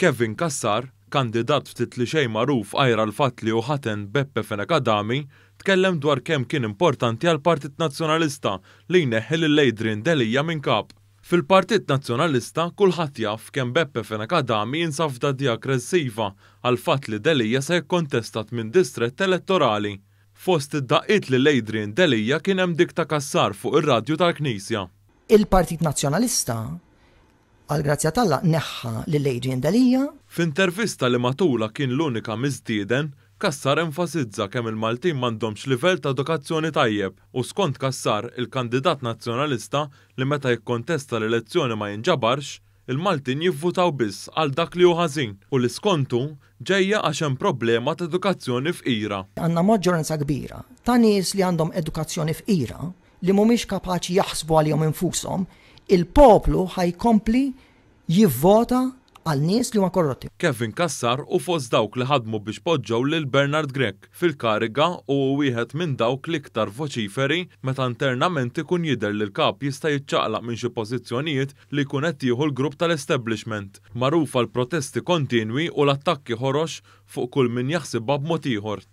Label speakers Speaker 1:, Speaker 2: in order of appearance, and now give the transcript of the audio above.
Speaker 1: Kevin Kassar, kandidat ftit li xejn magħruf Ajra l-Fatli u ħaten Beppe Fenekadami, tkellem dwar kemm kien importanti għall-Partit Nazzjonalista li jneħħi lil Adrian Delija minn kap. Fil-Partit Nazzjonalista kulħadd jaf kemm Beppe Fenekadami jinsab f'dadja aggressiva għal fatt li Delija se jikkontestat minn distrett elettorali. Fost id-daqqiet lil Adrian Delija kien hemm dik ta' Kassar fuq ir-radju tal-Knisja.
Speaker 2: Il-Partit Nazzjonalista għal-grazzja talla neħħa lil Adrian Delija.
Speaker 1: F'intervista li matula kien l-unika miżdieden, Kassar enfasizza kemm il-Maltin m'għandhomx livell ta' edukazzjoni tajjeb u skont Kassar il-kandidat nazzjonalista li meta jikkontesta l-elezzjoni ma jinġabarx, il-Maltin jivvutaw biss għal dak li hu ħażin u li skontu ġejja għax hemm problema ta' edukazzjoni f'qira.
Speaker 2: Għandna maġġoranza kbira ta' nies li għandhom edukazzjoni f'qira li mhumiex kapaċi jaħsbu għalihom infushom, il-poplu ħajkompli jivvota għal nies li huma korrotti.
Speaker 1: Kevin Kassar u fost dawk li ħadmu biex poġġew lil Bernard Grech fil-kariga u wieħed minn dawk l-iktar voċiferi meta internament ikun jidher li l-kap jista' jiċċaqlaq minn xi pożizzjonijiet li jkun qed jieħu l-grupp tal-establishment, magħruf għall protesti kontinwi u l-attakki ħorox fuq kull min jaħsibha b'mod ieħor.